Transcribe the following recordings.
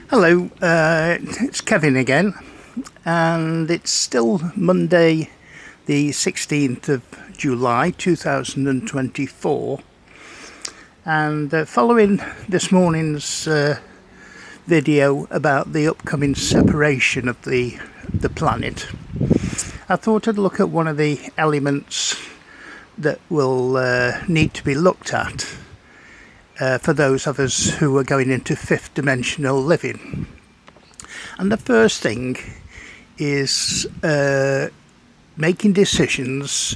Hello, it's Kevin again, and it's still Monday the 16th of July 2024, and following this morning's video about the upcoming separation of the planet, I thought I'd look at one of the elements that will need to be looked at for those of us who are going into fifth dimensional living. And the first thing is making decisions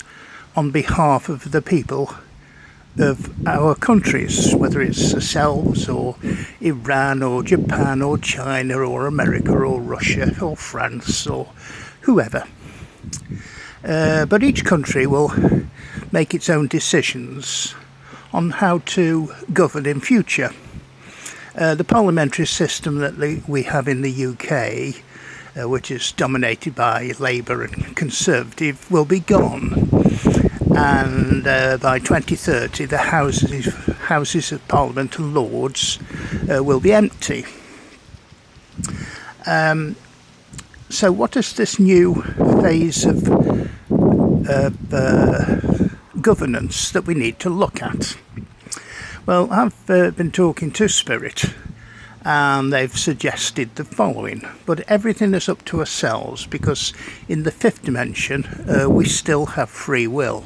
on behalf of the people of our countries, whether it's ourselves or Iran or Japan or China or America or Russia or France or whoever. But each country will make its own decisions on how to govern in future. The parliamentary system that we have in the UK, which is dominated by Labour and Conservative, will be gone. And by 2030 the houses of Parliament and Lords will be empty. So what is this new phase of governance that we need to look at? Well, I've been talking to Spirit, and they've suggested the following, but everything is up to ourselves, because in the fifth dimension we still have free will.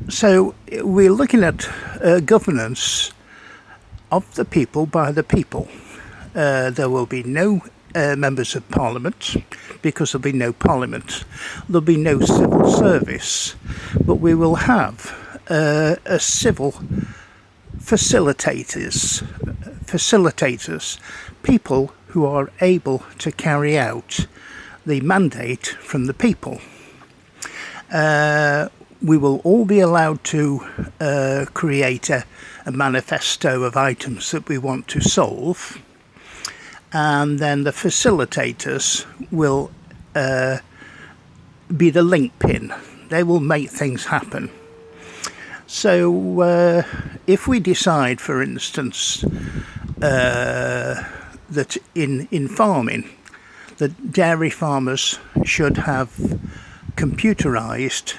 So we're looking at governance of the people by the people. There will be no members of Parliament, because there'll be no Parliament. There'll be no civil service, but we will have a civil facilitators, people who are able to carry out the mandate from the people. We will all be allowed to create a manifesto of items that we want to solve, and then the facilitators will be the link pin. They will make things happen. So if we decide, for instance, that in farming, that dairy farmers should have computerised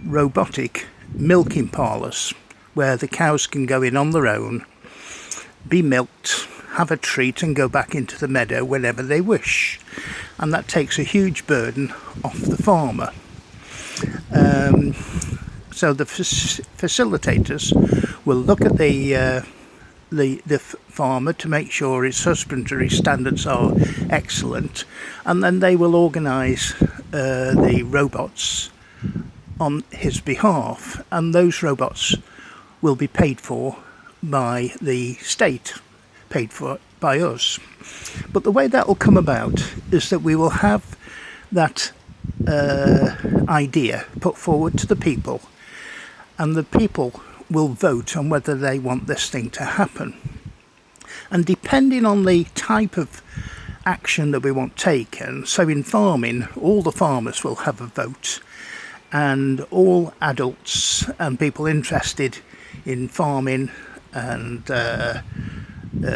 robotic milking parlours where the cows can go in on their own, be milked, have a treat and go back into the meadow whenever they wish, and that takes a huge burden off the farmer. So the facilitators will look at the farmer to make sure his husbandry standards are excellent, and then they will organise the robots on his behalf, and those robots will be paid for by the state, paid for by us. But the way that will come about is that we will have that idea put forward to the people, and the people will vote on whether they want this thing to happen. And depending on the type of action that we want taken, so in farming, all the farmers will have a vote, and all adults and people interested in farming and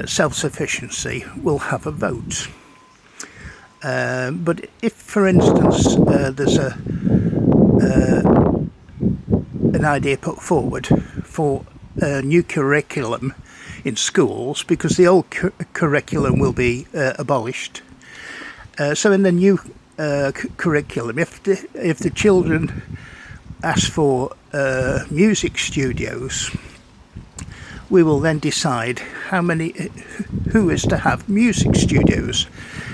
self-sufficiency will have a vote. But if, for instance, there's an idea put forward for a new curriculum in schools, because the old curriculum will be abolished. So in the new curriculum, if the children ask for music studios, we will then decide who is to have music studios.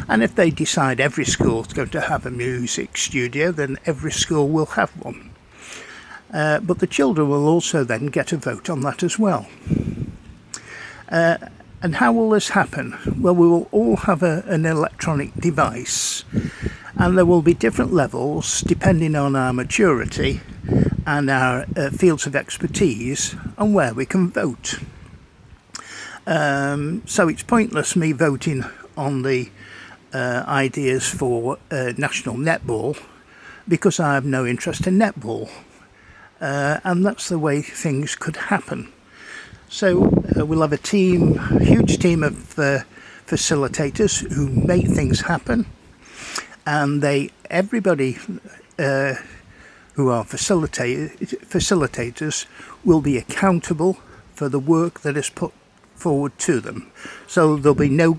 And if they decide every school is going to have a music studio, then every school will have one. But the children will also then get a vote on that as well. And how will this happen? Well, we will all have an electronic device, and there will be different levels depending on our maturity and our fields of expertise on where we can vote. So it's pointless me voting on the ideas for national netball, because I have no interest in netball, and that's the way things could happen. So we'll have a huge team of facilitators who make things happen, and everybody who are facilitators will be accountable for the work that is put forward to them. So there'll be no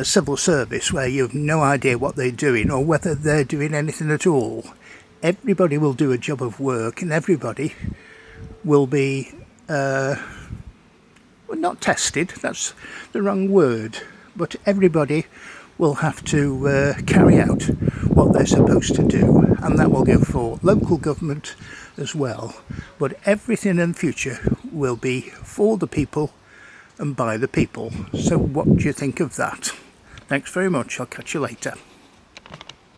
civil service where you have no idea what they're doing or whether they're doing anything at all. Everybody will do a job of work, and everybody will be not tested, that's the wrong word, but everybody will have to carry out what they're supposed to do, and that will go for local government as well. But everything in the future will be for the people and by the people. So what do you think of that? Thanks very much. I'll catch you later.